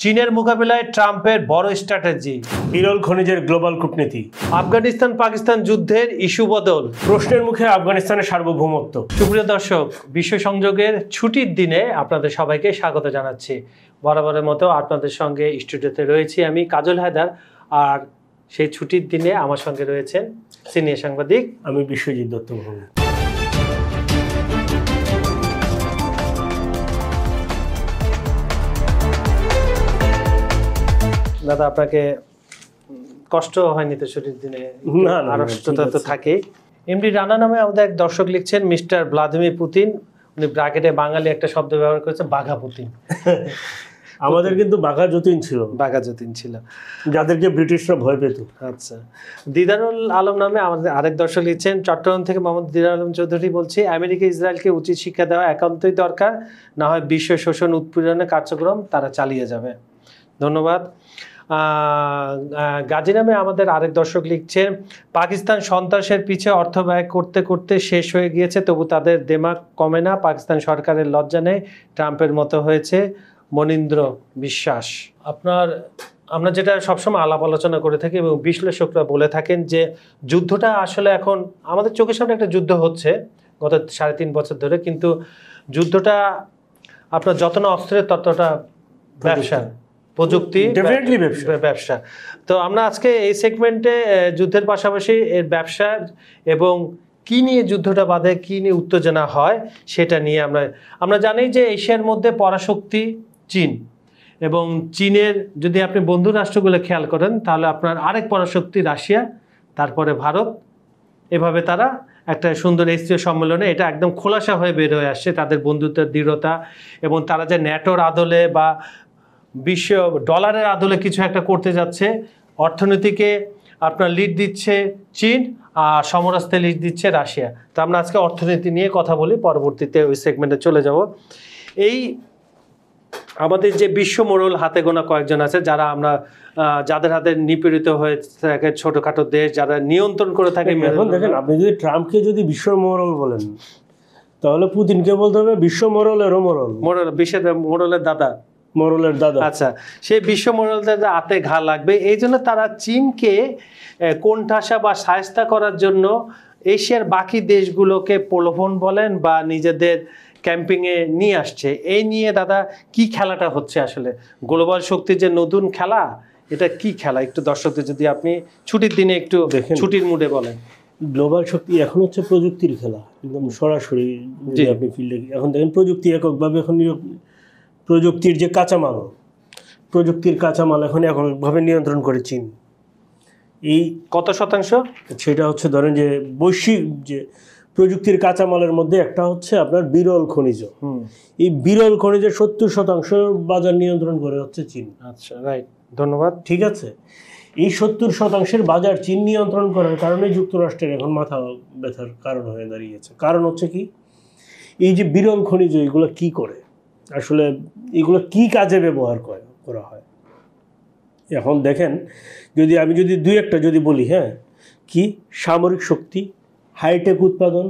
চীনের মোকাবিলায় ট্রাম্পের বড় স্ট্র্যাটেজি, বিরল খনিজের গ্লোবাল কূটনীতি, আফগানিস্তান পাকিস্তান যুদ্ধের ইস্যু বদল, প্রশ্নের মুখে আফগানিস্তানের সার্বভৌমত্ব। সুপ্রিয় দর্শক, বিশ্ব সংযোগের ছুটির দিনে আপনাদের সবাইকে স্বাগত জানাচ্ছি। বরাবরের মতো আপনাদের সঙ্গে স্টুডিওতে রয়েছি আমি কাজল হায়দার, আর সেই ছুটির দিনে আমার সঙ্গে রয়েছেন সিনিয়র সাংবাদিক আমি বিশ্বজিৎ দত্ত ভৌমিক। দাদা, আপনাকে কষ্ট হয়নি তো ছুটির দিনে? না, আড়ষ্টতা তো থাকে। এমডি রানা নামে আমাদের এক দর্শক লিখছেন, মিস্টার ভ্লাদিমির পুতিন, উনি ব্র্যাকেটে বাঙালি একটা শব্দ ব্যবহার করেছে, বাঘা পুতিন। আমাদের কিন্তু বাঘা যতীন ছিল, বাঘা যতীন ছিল, যাদেরকে ব্রিটিশরা ভয় পেত। আচ্ছা, দিদারুল আলম নামে আমাদের আরেক দর্শক লিখছেন, চট্টগ্রাম থেকে মোহাম্মদ দিদারুল আলম চৌধুরী বলছি, আমেরিকা ইসরায়েলকে উচিত শিক্ষা দেওয়া একান্তই দরকার, না হয় বিশ্ব শোষণ উৎপীড়নের কার্যক্রম তারা চালিয়ে যাবে। ধন্যবাদ। গাজী নামে আমাদের আরেক দর্শক লিখছেন, পাকিস্তান সন্ত্রাসের পিছে অর্থ ব্যয় করতে করতে শেষ হয়ে গিয়েছে, তবু তাদের দেমাগ কমে না, পাকিস্তান সরকারের লজ্জা নেই, ট্রাম্পের মতো হয়েছে মনীন্দ্র বিশ্বাস। আমরা যেটা সবসময় আলাপ আলোচনা করে থাকি এবং বিশ্লেষকরা বলে থাকেন যে যুদ্ধটা আসলে এখন আমাদের চোখের সামনে একটা যুদ্ধ হচ্ছে গত 3.5 বছর ধরে, কিন্তু যুদ্ধটা আপনার যত না অস্ত্রের ততটা ব্যবসা, প্রযুক্তি, ব্যবসা। তো আমরা আজকে এই সেগমেন্টে যুদ্ধের পাশাপাশি এর ব্যবসা এবং কি নিয়ে যুদ্ধটা বাধে, কি নিয়ে উত্তেজনা হয় সেটা নিয়ে আমরা জানি যে এশিয়ার মধ্যে পরাশক্তি চীন, এবং চীনের যদি আপনি বন্ধু রাষ্ট্রগুলো খেয়াল করেন তাহলে আপনার আরেক পরাশক্তি রাশিয়া, তারপরে ভারত। এভাবে তারা একটা সুন্দর এশীয় সম্মেলনে এটা একদম খোলাসা হয়ে বের হয়ে আসছে তাদের বন্ধুত্বের দৃঢ়তা, এবং তারা যে ন্যাটোর আদলে বা বিশ্ব ডলারের আদলে কিছু একটা করতে যাচ্ছে। অর্থনীতিকে আপনার লিড দিচ্ছে চীন, আর সমরাস্তে লিড দিচ্ছে রাশিয়া। তো আমরা আজকে অর্থনীতি নিয়ে কথা বলি, পরবর্তীতে ওই সেগমেন্টে চলে যাব। এই আমাদের যে বিশ্ব মোড়ল হাতে গোনা কয়েকজন আছে যাদের হাতে নিপীড়িত হয়ে থাকে ছোটখাটো দেশ, যারা নিয়ন্ত্রণ করে থাকে। এখন দেখেন, আপনি যদি ট্রাম্পকে যদি বিশ্ব মোড়ল বলেন তাহলে পুতিনকে বলতে হবে বিশ্ব মোড়লেরও বিশ্বের মোড়লের দাদা, মোড়লের দাদা। আচ্ছা, সেই বিশ্ব মোড়লদের হাতে ঘা লাগবে, এই জন্য তারা চীনকে কোণঠাসা বা শায়েস্তা করার জন্য এশিয়ার বাকি দেশগুলোকে প্রলোভন বলেন বা নিজেদের ক্যাম্পিংয়ে নিয়ে আসছে। এই নিয়ে দাদা কি খেলাটা হচ্ছে আসলে? গ্লোবাল শক্তির যে নতুন খেলা, এটা কি খেলা? একটু দর্শকদের যদি আপনি ছুটির দিনে একটু ছুটির মুডে বলেন। গ্লোবাল শক্তি এখন হচ্ছে প্রযুক্তির খেলা, একদম সরাসরি। আপনি ফিল্ডে এখন দেখেন প্রযুক্তি এককভাবে, এখন প্রযুক্তির যে প্রযুক্তির কাঁচামাল এখন এককভাবে নিয়ন্ত্রণ করে চীন। এই কত শতাংশ? সেটা হচ্ছে ধরেন যে বৈশ্বিক যে প্রযুক্তির কাঁচামালের মধ্যে একটা হচ্ছে আপনার বিরল খনিজ। এই বিরল খনিজের 70% বাজার নিয়ন্ত্রণ করে হচ্ছে চীন। আচ্ছা, রাইট, ধন্যবাদ। ঠিক আছে, এই 70% বাজার চীন নিয়ন্ত্রণ করার কারণে যুক্তরাষ্ট্রের এখন মাথা ব্যথার কারণ হয়ে দাঁড়িয়েছে। কারণ হচ্ছে কি, এই যে বিরল খনিজ এগুলো কি করে, আসলে এগুলো কি কাজে ব্যবহার করা হয়। এখন দেখেন, আমি যদি দুই একটা বলি, হ্যাঁ, কি সামরিক শক্তি, হাইটেক উৎপাদন,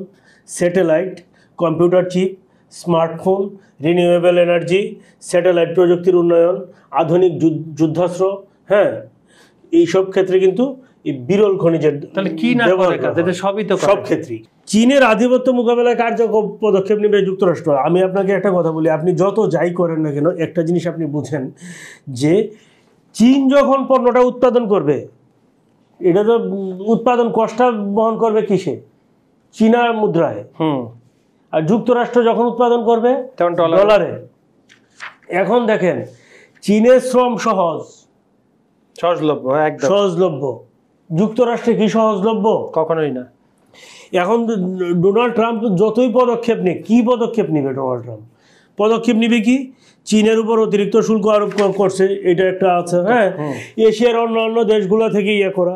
satellite, computer chip, smartphone, renewable energy, satellite প্রযুক্তির উন্নয়ন, আধুনিক যুদ্ধাস্ত্র, হ্যাঁ, এইসব ক্ষেত্রে কিন্তু এই বিরল খনিজের সব ক্ষেত্রেই চীনের আধিপত্য মোকাবেলায় কার্যকর পদক্ষেপ নেবে যুক্তরাষ্ট্র। আমি আপনাকে একটা কথা বলি, আপনি যত যাই করেন না কেন, একটা জিনিস আপনি বুঝেন যে চীন যখন পণ্যটা উৎপাদন করবে, এটা তো উৎপাদন কষ্টটা বহন করবে কিসে? চীনা মুদ্রায়। আর যুক্তরাষ্ট্র যখন উৎপাদন করবে তখন ডলারে। এখন দেখেন, চীনের শ্রম সহজলভ্য, যুক্তরাষ্ট্রে কি সহজলভ্য? কখনোই না। এখন ডোনাল্ড ট্রাম্প যতই পদক্ষেপ নেই, কি পদক্ষেপ নেবে ডোনাল্ড ট্রাম্প? পদক্ষেপ নেবে কি, চীনের উপর অতিরিক্ত শুল্ক আরোপ করছে, এটা একটা আছে, হ্যাঁ, এশিয়ার অন্যান্য দেশগুলো থেকে করা,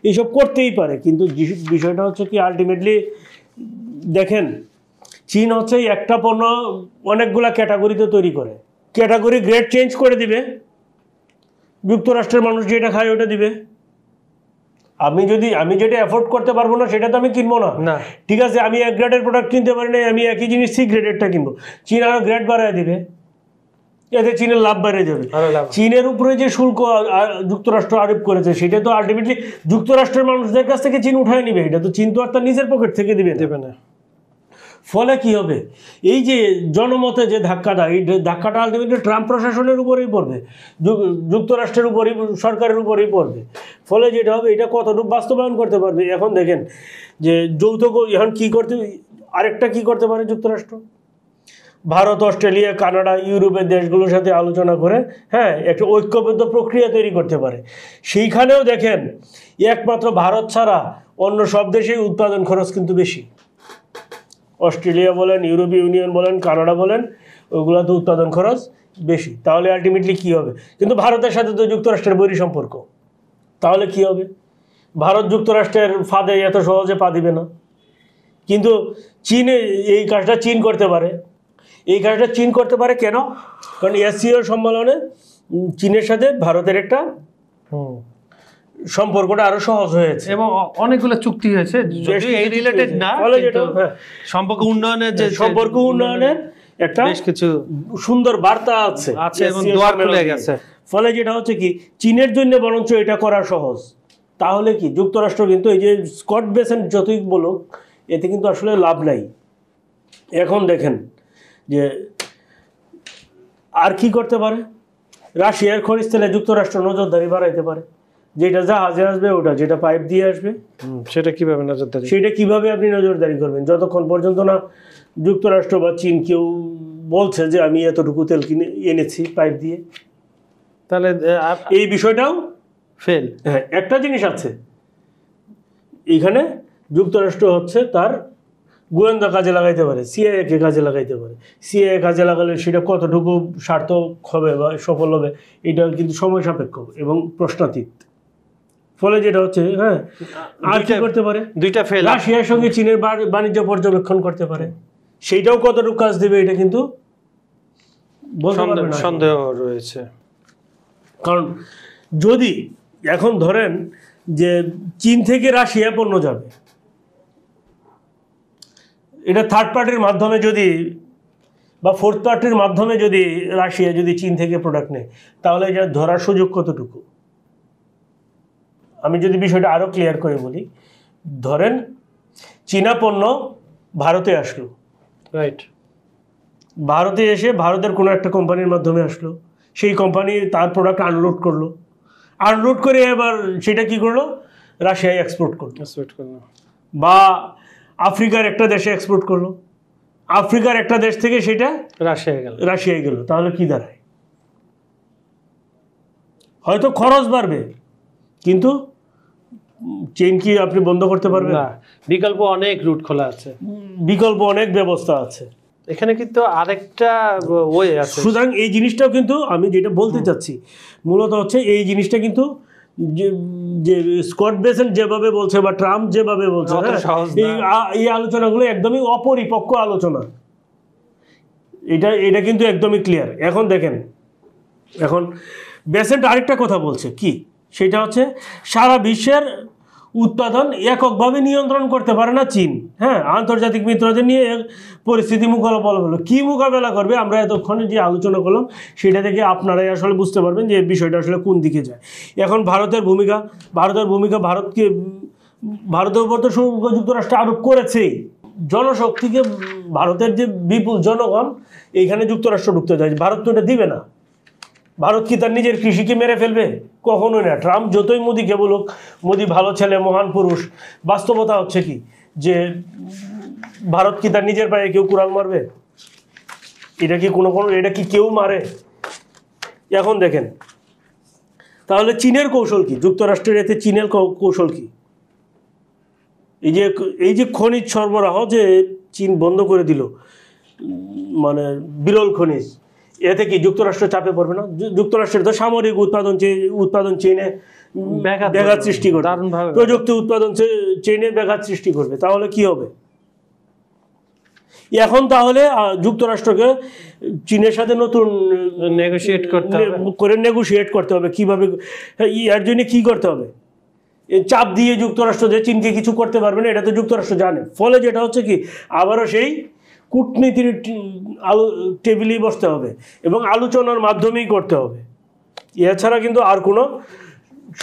এইসব করতেই পারে। কিন্তু বিষয়টা হচ্ছে কি, আলটিমেটলি দেখেন, চীন হচ্ছে একটা পণ্য অনেকগুলা ক্যাটাগরিতে তৈরি করে, ক্যাটাগরি গ্রেড চেঞ্জ করে দিবে, যুক্তরাষ্ট্রের মানুষ যেটা খায় ওটা দিবে। আমি যেটা অ্যাফোর্ড করতে পারবো না সেটা তো আমি কিনবো না। ঠিক আছে, আমি এক গ্রেডের প্রোডাক্ট কিনতে পারি না, আমি একই জিনিস সি গ্রেডেরটা কিনবো, চীন আরো গ্রেড বাড়ায় দিবে। এতে চীনের লাভ বেড়ে যাবে। চীনের উপরে যে শুল্ক যুক্তরাষ্ট্র আরোপ করেছে সেটা তো আলটিমেটলি যুক্তরাষ্ট্রের মানুষদের কাছ থেকে চীন উঠায় নিবে, এটা তো চীন তো আর তার নিজের পকেট থেকে দেবে না। ফলে কি হবে, এই যে জনমতে যে ধাক্কাটা, এই ধাক্কাটা আলটিমেটলি ট্রাম্প প্রশাসনের উপরেই পড়বে, যুক্তরাষ্ট্রের উপরেই, সরকারের উপরেই পড়বে। ফলে যেটা হবে, এটা কতটুকু বাস্তবায়ন করতে পারবে। এখন দেখেন যে যৌথ এখন কী করতে, আরেকটা কী করতে পারে যুক্তরাষ্ট্র, ভারত, অস্ট্রেলিয়া, কানাডা, ইউরোপের দেশগুলোর সাথে আলোচনা করে হ্যাঁ একটা ঐক্যবদ্ধ প্রক্রিয়া তৈরি করতে পারে। সেইখানেও দেখেন একমাত্র ভারত ছাড়া অন্য সব দেশেই উৎপাদন খরচ কিন্তু বেশি। অস্ট্রেলিয়া বলেন, ইউরোপীয় ইউনিয়ন বলেন, কানাডা বলেন, ওইগুলোতে উৎপাদন খরচ বেশি। তাহলে আলটিমেটলি কী হবে, কিন্তু ভারতের সাথে তো যুক্তরাষ্ট্রের বৈরী সম্পর্ক, তাহলে কি হবে, ভারত যুক্তরাষ্ট্রের ফাঁদে এত সহজে পা দিবে না। কিন্তু চীন এই কাজটা চীন করতে পারে, এই কাজটা চীন করতে পারে কেন, কারণ এসসিও সম্মেলনে চীনের সাথে ভারতের একটা সম্পর্কটা আরো সহজ হয়েছে এবং অনেকগুলো চুক্তি হয়েছে, এই রিলেটেড না, সম্পর্ক উন্নয়নের যে সম্পর্ক উন্নয়নের একটা বেশ কিছু সুন্দর বার্তা আছে এবং দুয়ার খুলে গেছে। ফলে যেটা হচ্ছে কি, চীনের জন্য বরঞ্চ এটা করা সহজ। তাহলে কি যুক্তরাষ্ট্র কিন্তু এই যে স্কট বেসেন্ট যতই বলুক, এতে কিন্তু আসলে লাভ নাই। এখন দেখেন যে আর কি করতে পারে, রাশিয়ার খনিজ তেলে যুক্তরাষ্ট্র নজরদারি বাড়াইতে পারে, যেটা জাহাজে আসবে ওটা, যেটা পাইপ দিয়ে আসবে সেটা কিভাবে নজরদারি, সেটা কিভাবে আপনি নজরদারি করবেন, যতক্ষণ পর্যন্ত না যুক্তরাষ্ট্র বা চীন কেউ বলছে যে আমি এতটুকু তেল কিনে এনেছি পাইপ দিয়ে, তাহলে এই বিষয়টাও ফেল। হ্যাঁ, একটা জিনিস আছে এখানে, যুক্তরাষ্ট্র হচ্ছে তার গোয়েন্দা কাজে লাগাইতে পারে, সিআইএকে কাজে লাগাইতে পারে। সিআইএ কাজে লাগালে সেটা কতটুকু সার্থক হবে বা সফল হবে, এটা কিন্তু সময় সাপেক্ষ এবং প্রশ্নাতীত। ফলে যেটা হচ্ছে হ্যাঁ, আর কি করতে পারে, দুইটা ফেল। রাশিয়ার সঙ্গে চীনের বাণিজ্য পর্যবেক্ষণ করতে পারে, সেইটাও কতটুকু কাজ দেবে এটা কিন্তু সন্দেহ রয়েছে। কারণ যদি এখন ধরেন যে চীন থেকে রাশিয়া পণ্য যাবে, এটা থার্ড পার্টির মাধ্যমে যদি বা ফোর্থ পার্টির মাধ্যমে যদি রাশিয়া যদি চীন থেকে প্রোডাক্ট নেয়, তাহলে এটা ধরার সুযোগ কতটুকু। আমি যদি বিষয়টা আরও ক্লিয়ার করে বলি, ধরেন চীনা পণ্য ভারতে আসলো, রাইট, ভারতে এসে ভারতের কোনো একটা কোম্পানির মাধ্যমে আসলো, সেই কোম্পানি তার প্রোডাক্ট আনলোড করলো, আনলোড করে এবার সেটা কি করলো, রাশিয়ায় এক্সপোর্ট করলো, বা আফ্রিকার একটা দেশে এক্সপোর্ট করলো, আফ্রিকার একটা দেশ থেকে সেটা রাশিয়ায় গেল, তাহলে কি দাঁড়ায়, হয়তো খরচ বাড়বে কিন্তু চেইন কি আপনি বন্ধ করতে পারবেন না, বিকল্প অনেক রুট খোলা আছে, বিকল্প অনেক ব্যবস্থা আছে এখানে। কিন্তু আরেকটা ওয়ে আছে, সুতরাং এই জিনিসটাও কিন্তু আমি যেটা বলতে চাচ্ছি মূলত হচ্ছে এই জিনিসটা কিন্তু যে স্কট বেসেন্ট যেভাবে বলছে বা ট্রাম্প যেভাবে বলছে, এই আলোচনাগুলো একদমই অপরিপক্ক আলোচনা, এটা কিন্তু একদমই ক্লিয়ার। এখন দেখেন, এখন বেসেন্ট আরেকটা কথা বলছে কি, সেটা হচ্ছে সারা বিশ্বের উৎপাদন এককভাবে নিয়ন্ত্রণ করতে পারে না চীন। হ্যাঁ, আন্তর্জাতিক মিত্রদের নিয়ে পরিস্থিতি মোকাবেলা হলো, কী মোকাবেলা করবে আমরা এতক্ষণে যে আলোচনা করলাম সেটা থেকে আপনারাই আসলে বুঝতে পারবেন যে বিষয়টা আসলে কোন দিকে যায়। এখন ভারতের ভূমিকা, ভারতের উপর তো যুক্তরাষ্ট্র আরোপ করেছেই, জনশক্তিকে, ভারতের যে বিপুল জনগণ এইখানে যুক্তরাষ্ট্র ঢুকতে চায়, ভারত তো এটা দিবে না। ভারত কি তার নিজের কৃষিকে মেরে ফেলবে? কখনোই না। ট্রাম্প যতই মোদিকে বলুক মোদি ভালো ছেলে, মহান পুরুষ, বাস্তবতা হচ্ছে কি যে ভারত কি তার নিজের পায়ে কেউ কুড়াল মারবে? এটা কি এটা কি কেউ মারে? এখন দেখেন তাহলে চীনের কৌশল কি, যুক্তরাষ্ট্রের এতে চীনের কৌশল কি? এই যে খনিজ সরবরাহ যে চীন বন্ধ করে দিল, মানে বিরল খনিজ, এতে কি যুক্তরাষ্ট্র চাপে পড়বে না? যুক্তরাষ্ট্রের তো সামরিক উৎপাদন চেইনে ব্যাঘাত সৃষ্টি করবে, প্রযুক্তি উৎপাদন চেইনে ব্যাঘাত সৃষ্টি করবে। তাহলে কি হবে? এখন তাহলে যুক্তরাষ্ট্রকে চীনের সাথে নতুন নেগোশিয়েট করতে হবে। কিভাবে? এর জন্য কি করতে হবে? চাপ দিয়ে যুক্তরাষ্ট্র যে চীনকে কিছু করতে পারবে না, এটা তো যুক্তরাষ্ট্র জানে। ফলে যেটা হচ্ছে কি, আবারও সেই কূটনীতির টেবিলেই বসতে হবে এবং আলোচনার মাধ্যমেই করতে হবে, এছাড়া কিন্তু আর কোনো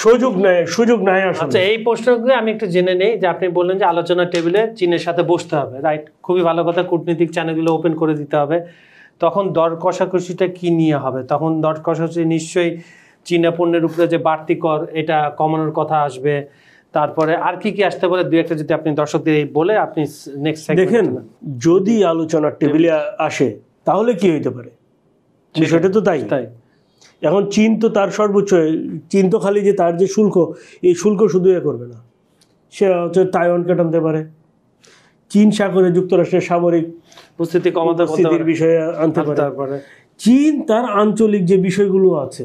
সুযোগ নাই আসলে। আচ্ছা, এই প্রশ্নগুলো আমি একটু জেনে নেই যে আপনি বললেন যে আলোচনার টেবিলে চীনের সাথে বসতে হবে, রাইট? খুবই ভালো কথা, কূটনীতিক চ্যানেলগুলো ওপেন করে দিতে হবে। তখন দর কষাকষিটা কি নিয়ে হবে? তখন দর কষাকষি নিশ্চয়ই চীনা পণ্যের উপরে যে বাড়তি কর এটা কমানোর কথা আসবে, তারপরে আর কি কি আসতে পারে, দুই একটা যদি আপনি দর্শকদের বলে আপনি নেক্সট দেখেন, যদি আলোচনার টেবিলে আসে তাহলে কি হইতে পারে, সেটা তো তাই। এখন চীন তো তার সর্বোচ্চ, চীন তো খালি যে তার যে শুল্ক, এই শুল্ক শুধু করবে না, সে হচ্ছে তাইওয়ানকে টানতে পারে, চীন সাগরে যুক্তরাষ্ট্রের সামরিক উপস্থিতি কমাতে বিষয়ে আনতে পারে, চীন তার আঞ্চলিক যে বিষয়গুলো আছে,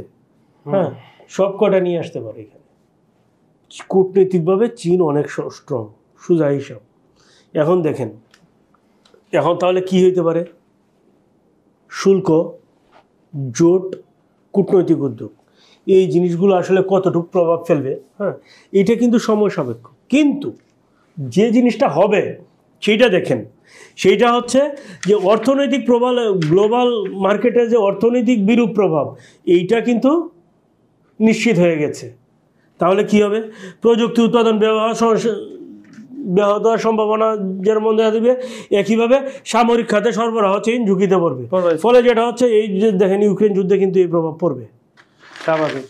হ্যাঁ, সব কটা নিয়ে আসতে পারে এখানে। কূটনৈতিকভাবে চীন অনেক স্ট্রং, সোজা হিসাব। এখন দেখেন, এখন তাহলে কি হইতে পারে, শুল্ক, জোট, কূটনৈতিক উদ্যোগ, এই জিনিসগুলো আসলে কতটুকু প্রভাব ফেলবে, হ্যাঁ, এটা কিন্তু সময় সাপেক্ষ। কিন্তু যে জিনিসটা হবে সেইটা দেখেন, সেইটা হচ্ছে যে অর্থনৈতিক প্রভাব, গ্লোবাল মার্কেটে যে অর্থনৈতিক বিরূপ প্রভাব, এইটা কিন্তু নিশ্চিত হয়ে গেছে। তাহলে কি হবে, প্রযুক্তি উৎপাদন ব্যাহত হওয়ার সম্ভাবনা যেমন দেখা দেবে, একইভাবে সামরিক খাতে সরবরাহ চীন ঝুঁকিতে পড়বে। ফলে যেটা হচ্ছে, এই যে দেখেন ইউক্রেন যুদ্ধে কিন্তু এই প্রভাব পড়বে স্বাভাবিক।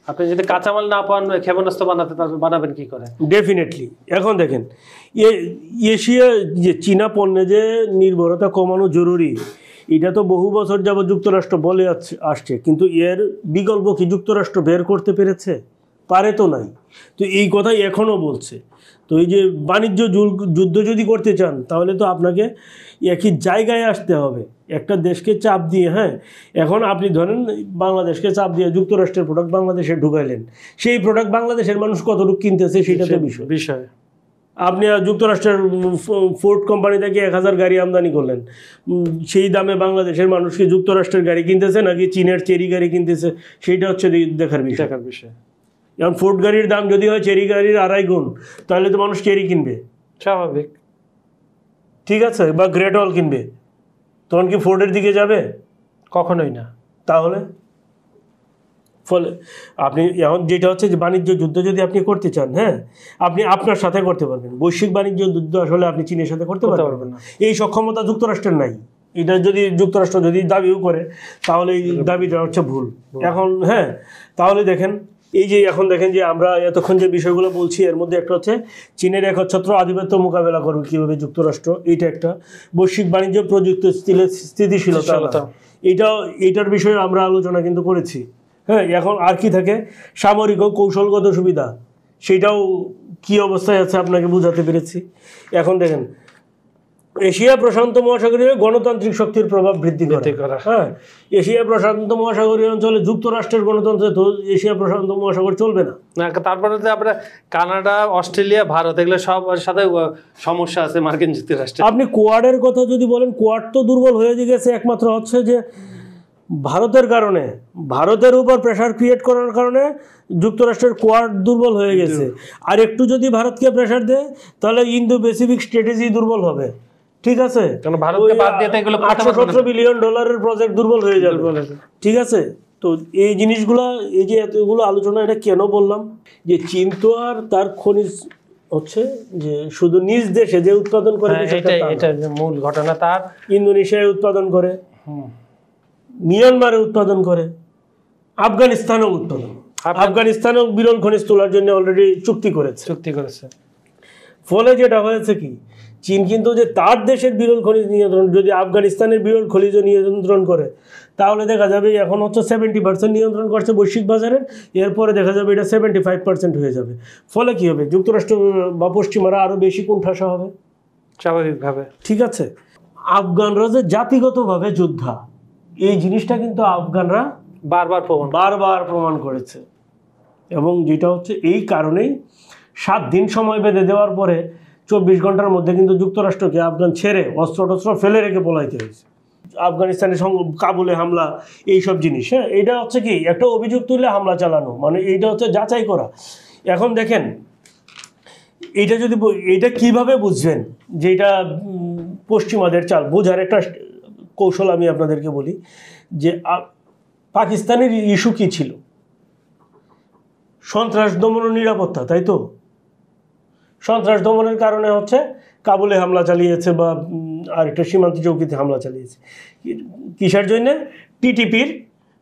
আপনি যদি কাঁচামাল না পান, ক্ষেপণাস্ত্র বানাবেন কি করে? ডেফিনেটলি। এখন দেখেন, এশিয়া যে চীনা পণ্যে যে নির্ভরতা কমানো জরুরি, এটা তো বহু বছর যাবত যুক্তরাষ্ট্র বলে আসছে, কিন্তু এর বিকল্প কি যুক্তরাষ্ট্র বের করতে পেরেছে? পারে তো নাই। তো এই কথাই এখনও বলছে। তো এই যে বাণিজ্য যুদ্ধ যদি করতে চান, তাহলে তো আপনাকে একই জায়গায় আসতে হবে, একটা দেশকে চাপ দিয়ে। হ্যাঁ, এখন আপনি ধরেন বাংলাদেশকে চাপ দিয়ে যুক্তরাষ্ট্রের প্রোডাক্ট বাংলাদেশে ঢুকাইলেন, সেই প্রোডাক্ট বাংলাদেশের মানুষ কতটুকু কিনতেছে সেটা তো বিষয়। আপনি যুক্তরাষ্ট্রের ফোর্ড কোম্পানি থেকে 1000 গাড়ি আমদানি করলেন, সেই দামে বাংলাদেশের মানুষকে যুক্তরাষ্ট্রের গাড়ি কিনতেছে নাকি চীনের চেরি গাড়ি কিনতেছে, সেইটা হচ্ছে দেখার বিষয়। যেমন ফোর্ড গাড়ির দাম যদি হয় চেরি গাড়ির 2.5 গুণ, তাহলে তো মানুষ চেরি কিনবে, স্বাভাবিক, ঠিক আছে, বা গ্রেট অল কিনবে। তখন কি ফোর্ডের দিকে যাবে? কখনোই না। তাহলে ফলে আপনি এখন যেটা হচ্ছে যে বাণিজ্য যুদ্ধ যদি আপনি করতে চান, হ্যাঁ, আপনি আপনার সাথে করতে পারবেন। বৈশ্বিক বাণিজ্য যুদ্ধ আসলে আপনি চীনের সাথে করতে পারবেন না, এই সক্ষমতা যুক্তরাষ্ট্রের নাই। এটা যদি যুক্তরাষ্ট্র যদি দাবিও করে, তাহলে এই দাবিটা হচ্ছে ভুল। এখন হ্যাঁ, তাহলে দেখেন, এই যে এখন দেখেন যে আমরা এতক্ষণ যে বিষয়গুলো বলছি, এর মধ্যে একটা হচ্ছে চীনের একচ্ছত্র আধিপত্য মোকাবেলা করবে কীভাবে যুক্তরাষ্ট্র, এইটা একটা। বৈশ্বিক বাণিজ্য প্রযুক্তি স্থিতিশীলতা, এইটার বিষয়ে আমরা আলোচনা কিন্তু করেছি। হ্যাঁ, এখন আর কি থাকে, সামরিক ও কৌশলগত সুবিধা, সেটাও কি অবস্থায় আছে আপনাকে বোঝাতে পেরেছি। এখন দেখেন, এশিয়া প্রশান্ত মহাসাগরীয় গণতান্ত্রিক শক্তির প্রভাব বৃদ্ধি করা। হ্যাঁ, এশিয়া প্রশান্ত মহাসাগরীয় অঞ্চলে যুক্তরাষ্ট্রের গণতন্ত্রে তো এশিয়া প্রশান্ত মহাসাগর চলবে না। তারপরে আমরা কানাডা, অস্ট্রেলিয়া, ভারত, এগুলো সবার সাথে সমস্যা আছে মার্কিন যুক্তরাষ্ট্রে। আপনি কোয়াডের কথা যদি বলেন, কোয়াড তো দুর্বল হয়ে গেছে, একমাত্র হচ্ছে যে ভারতের কারণে, ভারতের উপর প্রেশার ক্রিয়েট করার কারণে যুক্তরাষ্ট্রের কোয়াড দুর্বল হয়ে গেছে। আর একটু যদি ভারতকে প্রেশার দেয়, তাহলে ইন্দো প্যাসিফিক স্ট্র্যাটেজি দুর্বল হবে, ঠিক আছে? $817 বিলিয়ন প্রজেক্ট দুর্বল হয়ে যাবে, ঠিক আছে? তো এই জিনিসগুলো, এই যে এতগুলো আলোচনা, এটা কেন বললাম যে চীন তো আর তার খনিজ হচ্ছে যে শুধু নিজ দেশে যে উৎপাদন করে, এটা মূল ঘটনা। তার ইন্দোনেশিয়ায় উৎপাদন করে, মিয়ানমারে উৎপাদন করে, আফগানিস্তানেও উৎপাদন, আফগানিস্তানেও বিরল খনিজ তোলার জন্য অলরেডি চুক্তি করেছে। ফলে যেটা হয়েছে কি, চীন কিন্তু যে তার দেশের বিরল খনিজ নিয়ন্ত্রণ, যদি আফগানিস্তানের বিরল খনিজ নিয়ন্ত্রণ করে, তাহলে দেখা যাবে এখন হচ্ছে 70% নিয়ন্ত্রণ করছে বৈশ্বিক বাজারের, এরপরে দেখা যাবে এটা 75% হয়ে যাবে। ফলে কি হবে, যুক্তরাষ্ট্র বা পশ্চিমারা আরও বেশি কোণঠাসা হবে স্বাভাবিকভাবে, ঠিক আছে? আফগানরা যে জাতিগতভাবে যোদ্ধা, এই জিনিসটা কিন্তু আফগানরা বারবার প্রমাণ করেছে। এবং যেটা হচ্ছে এই কারণেই 7 দিন সময় বেঁধে দেওয়ার পরে 24 ঘন্টার মধ্যে কিন্তু যুক্তরাষ্ট্রকে আফগান ছেড়ে অস্ত্র টস্ত্র ফেলে রেখে পলাইতে হয়েছে। আফগানিস্তানের সঙ্গে কাবুলে হামলা, এইসব জিনিস, হ্যাঁ, এটা হচ্ছে কি একটা অভিযোগ তুললে হামলা চালানো, মানে এইটা হচ্ছে যাচাই করা। এখন দেখেন, এইটা যদি এইটা কিভাবে বুঝবেন যে এটা পশ্চিমাদের চাল, বোঝার একটা কৌশল আমি আপনাদেরকে বলি যে পাকিস্তানের ইস্যু কি ছিল? সন্ত্রাস দমন ও নিরাপত্তা, তাই তো? সন্ত্রাস দমনের কারণে হচ্ছে কাবুলে হামলা চালিয়েছে বা আরেকটা সীমান্ত চৌকিতে হামলা চালিয়েছে। কিসের জন্য? টিটিপির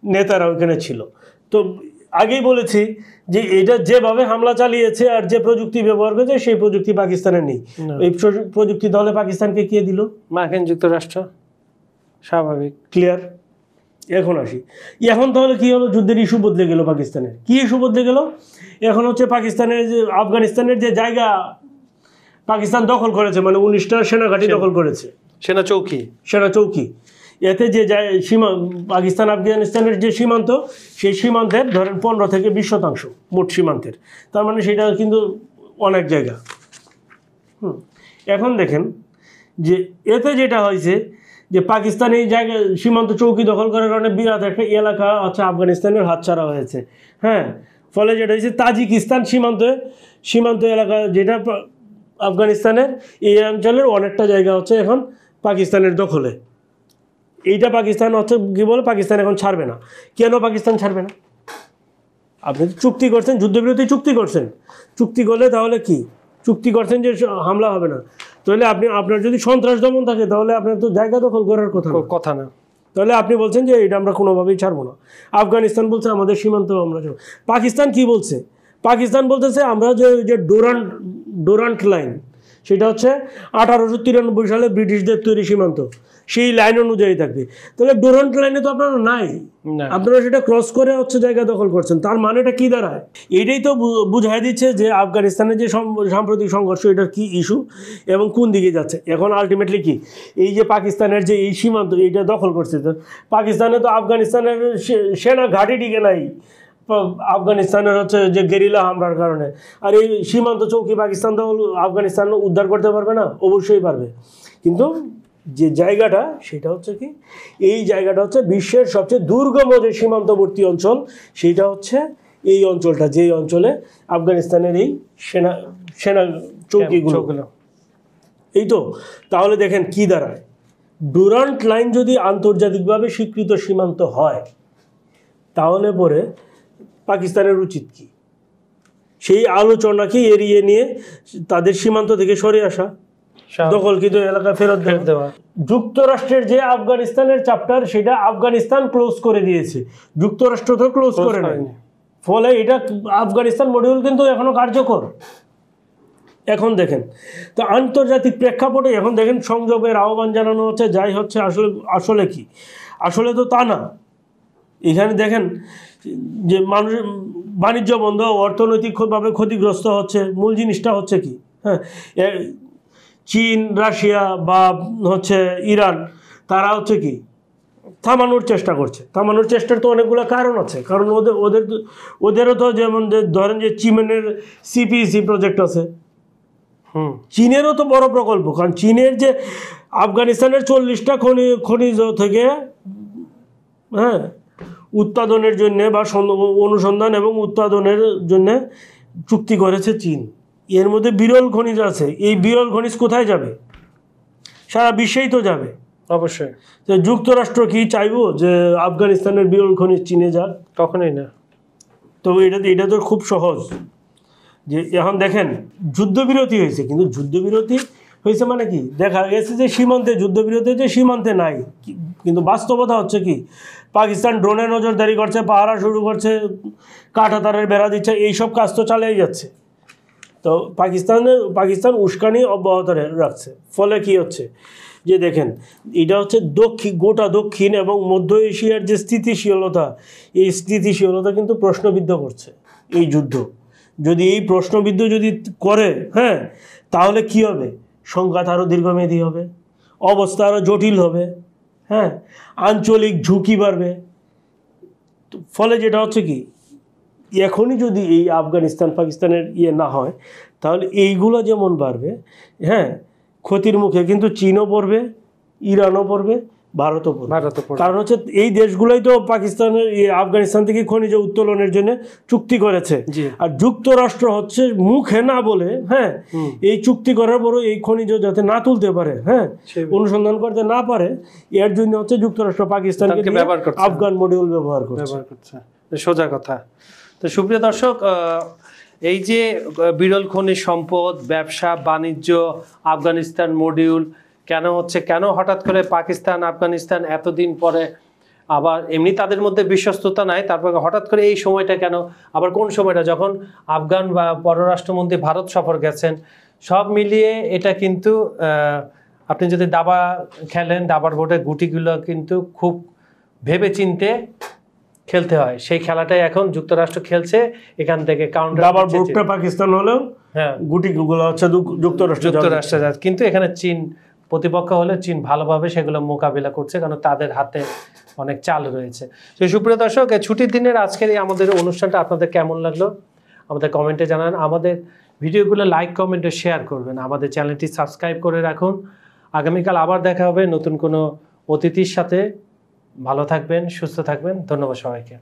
নেতারা ওখানে ছিল। তো আগেই বলেছি যে এটা যেভাবে হামলা চালিয়েছে আর যে প্রযুক্তি ব্যবহার করেছে সেই প্রযুক্তি পাকিস্তানের নেই। এই প্রযুক্তি তাহলে পাকিস্তানকে কে দিল? মার্কিন যুক্তরাষ্ট্র। স্বাভাবিক। ক্লিয়ার? এখন আসি, এখন তাহলে কি হলো? যুদ্ধের ইস্যু বদলে গেল পাকিস্তানের। কি ইস্যু বদলে গেল? এখন হচ্ছে পাকিস্তানের যে আফগানিস্তানের যে জায়গা পাকিস্তান দখল করেছে, মানে 19টা সেনাঘাঁটি দখল করেছে, সেনা চৌকি। এতে যে পাকিস্তান আফগানিস্তানের যে সীমান্ত, সেই সীমান্তের ধরেন 15 থেকে 20% মোট সীমান্তের, তার মানে সেটা কিন্তু অনেক জায়গা। এখন দেখেন যে এতে যেটা হয়েছে যে পাকিস্তান এই জায়গায় সীমান্ত চৌকি দখল করার কারণে বিরাট একটা এলাকা হচ্ছে আফগানিস্তানের হাতছাড়া হয়েছে। হ্যাঁ, ফলে যেটা হয়েছে তাজিকিস্তান সীমান্ত এলাকা যেটা আফগানিস্তানের, এই অঞ্চলের অনেকটা জায়গা হচ্ছে এখন পাকিস্তানের দখলে। এইটা পাকিস্তান হচ্ছে কি বলে, পাকিস্তান এখন ছাড়বে না। কেন পাকিস্তান ছাড়বে না? আপনি চুক্তি করছেন, যুদ্ধবিরতি চুক্তি করছেন, চুক্তি করলে তাহলে কি চুক্তি করছেন যে হামলা হবে না, তাহলে আপনার যদি সন্ত্রাস দমন থাকে তাহলে আপনার তো জায়গা দখল করার কথা না। তাহলে আপনি বলছেন যে এটা আমরা কোনোভাবেই ছাড়বো না। আফগানিস্তান বলছে আমাদের সীমান্ত আমরা ছাড়ব। পাকিস্তান কি বলছে? পাকিস্তান বলতেছে আমরা যে ডোরান্ট লাইন, সেটা হচ্ছে 1893 সালে ব্রিটিশদের তৈরি সীমান্ত, সেই লাইন অনুযায়ী থাকবে। তাহলে ডোরান্ট লাইনে তো আপনারা নাই, আপনারা সেটা ক্রস করে হচ্ছে জায়গা দখল করছেন। তার মানেটা কি দাঁড়ায়? এইটাই তো বুঝাই দিচ্ছে যে আফগানিস্তানের যে সাম্প্রতিক সংঘর্ষ, এটার কি ইস্যু এবং কোন দিকে যাচ্ছে। এখন আলটিমেটলি কি, এই যে পাকিস্তানের যে এই সীমান্ত এইটা দখল করছে, পাকিস্তানে তো আফগানিস্তানের সেনা ঘাঁটি টিকে নাই আফগানিস্তানের হচ্ছে যে গেরিলা হামলার কারণে। আর এই সীমান্ত চৌকি পাকিস্তান তো আফগানিস্তান উদ্ধার করতে পারবে না? অবশ্যই পারবে। কিন্তু যে জায়গাটা সেটা হচ্ছে কি, এই জায়গাটা হচ্ছে বিশ্বের সবচেয়ে দুর্গম যে সীমান্তবর্তী অঞ্চল, সেইটা হচ্ছে এই অঞ্চলটা, যেই অঞ্চলে আফগানিস্তানের এই সেনা চৌকিগুলো। এই তো, তাহলে দেখেন কি দাঁড়ায়, ডুরান্ট লাইন যদি আন্তর্জাতিকভাবে স্বীকৃত সীমান্ত হয়, তাহলে পরে পাকিস্তানের উচিত কি? সেই আলোচনাকে এড়িয়ে নিয়ে তাদের সীমান্ত থেকে সরে আসা, দখলকৃত এলাকা ফেরত দেওয়া। যুক্তরাষ্ট্রের যে আফগানিস্তানের চ্যাপ্টার, সেটা আফগানিস্তান ক্লোজ করে দিয়েছে, যুক্তরাষ্ট্র তো ক্লোজ করে নাই। ফলে এটা আফগানিস্তান মডিউল কিন্তু এখনো কার্যকর। এখন দেখেন তো আন্তর্জাতিক প্রেক্ষাপটে এখন দেখেন সংযমের আহ্বান জানানো হচ্ছে, যাই হচ্ছে আসলে কি, আসলে তো তা না। এখানে দেখেন যে মানুষ বাণিজ্য বন্ধ, অর্থনৈতিকভাবে ক্ষতিগ্রস্ত হচ্ছে। মূল জিনিসটা হচ্ছে কি, হ্যাঁ, চীন, রাশিয়া বা হচ্ছে ইরান, তারা হচ্ছে কি থামানোর চেষ্টা করছে। থামানোর চেষ্টার তো অনেকগুলো কারণ আছে। কারণ ওদেরও তো যেমন ধরেন যে চীনের সিপিসি প্রজেক্ট আছে, চীনেরও তো বড় প্রকল্প। কারণ চীনের যে আফগানিস্তানের 40টা খনিজ থেকে হ্যাঁ উৎপাদনের জন্য বা অনুসন্ধান এবং উৎপাদনের জন্য চুক্তি করেছে চীন। এর মধ্যে বিরল খনিজ আছে। এই বিরল খনিজ কোথায় যাবে? সারা বিশ্বেই তো যাবে। অবশ্যই। তো যুক্তরাষ্ট্র কি চাইবো যে আফগানিস্তানের বিরল খনিজ চীনে যাক? কখনোই না। তো এটা তো খুব সহজ যে এখন দেখেন যুদ্ধবিরতি হয়েছে, কিন্তু যুদ্ধবিরতি হয়েছে মানে কি, দেখা গেছে যে সীমান্তে যুদ্ধবিরতি, যে সীমান্তে নাই। কিন্তু বাস্তবতা হচ্ছে কি, পাকিস্তান ড্রোনে নজরদারি করছে, পাহারা শুরু করছে, কাঁটাতারের বেড়া দিচ্ছে, এইসব কাজ তো চালিয়ে যাচ্ছে। তো পাকিস্তান উস্কানি অব্যাহত রাখছে। ফলে কি হচ্ছে যে দেখেন, এটা হচ্ছে গোটা দক্ষিণ এবং মধ্য এশিয়ার যে স্থিতিশীলতা, এই স্থিতিশীলতা কিন্তু প্রশ্নবিদ্ধ করছে এই যুদ্ধ। যদি এই প্রশ্নবিদ্ধ যদি করে, হ্যাঁ, তাহলে কি হবে? সংঘাত আরও দীর্ঘমেয়াদী হবে, অবস্থা আরও জটিল হবে, হ্যাঁ, আঞ্চলিক ঝুঁকি বাড়বে। ফলে যেটা হচ্ছে কি, এখনই যদি এই আফগানিস্তান পাকিস্তানের না হয়, তাহলে এইগুলো যেমন বাড়বে, হ্যাঁ, ক্ষতির মুখে কিন্তু চীনও পড়বে, ইরানও পড়বে, ভারতও পড়বে। ভারতও পড়বে। কারণ হচ্ছে এই দেশগুলোই তো পাকিস্তানের আফগানিস্তান থেকে খনিজ উত্তোলনের জন্য চুক্তি করেছে, জি। আর যুক্তরাষ্ট্র হচ্ছে মুখে না বলে, হ্যাঁ, এই চুক্তি করার পরও এই খনিজ যাতে না তুলতে পারে, হ্যাঁ, অনুসন্ধান করতে না পারে, এর জন্য হচ্ছে যুক্তরাষ্ট্র পাকিস্তানকে ব্যবহার করছে, আফগান মডিউল ব্যবহার করছে। সোজা কথা। তো সুপ্রিয় দর্শক, এই যে বিরল খনিজ সম্পদ, ব্যবসা বাণিজ্য, আফগানিস্তান মডিউল কেন হচ্ছে, কেন হঠাৎ করে পাকিস্তান আফগানিস্তান এতদিন পরে আবার, এমনি তাদের মধ্যে বিশ্বস্ততা নাই, তারপর হঠাৎ করে এই সময়টা কেন, আবার কোন সময়টা যখন আফগান বা পররাষ্ট্রমন্ত্রী ভারত সফর গেছেন, সব মিলিয়ে এটা কিন্তু আপনি যদি দাবা খেলেন, দাবার বোর্ডের গুটিগুলো কিন্তু খুব ভেবে চিনতে খেলতে হয়। সেই খেলাটাই এখন যুক্তরাষ্ট্র খেলছে, এখান থেকে কাউন্টার। দাবার বোর্ডটা পাকিস্তান হলেও হ্যাঁ গুটিগুলো হচ্ছে যুক্তরাষ্ট্র, কিন্তু এখানে চীন প্রতিপক্ষ হলে চীন ভালোভাবে সেগুলো মোকাবিলা করছে, কারণ তাদের হাতে অনেক চাল রয়েছে। তো সুপ্রিয় দর্শক, ছুটির দিনের আজকের এই আমাদের অনুষ্ঠানটা আপনাদের কেমন লাগলো আমাদের কমেন্টে জানান। আমাদের ভিডিওগুলো লাইক কমেন্ট ও শেয়ার করবেন। আমাদের চ্যানেলটি সাবস্ক্রাইব করে রাখুন। আগামীকাল আবার দেখা হবে নতুন কোনো অতিথির সাথে। ভালো থাকবেন, সুস্থ থাকবেন। ধন্যবাদ সবাইকে।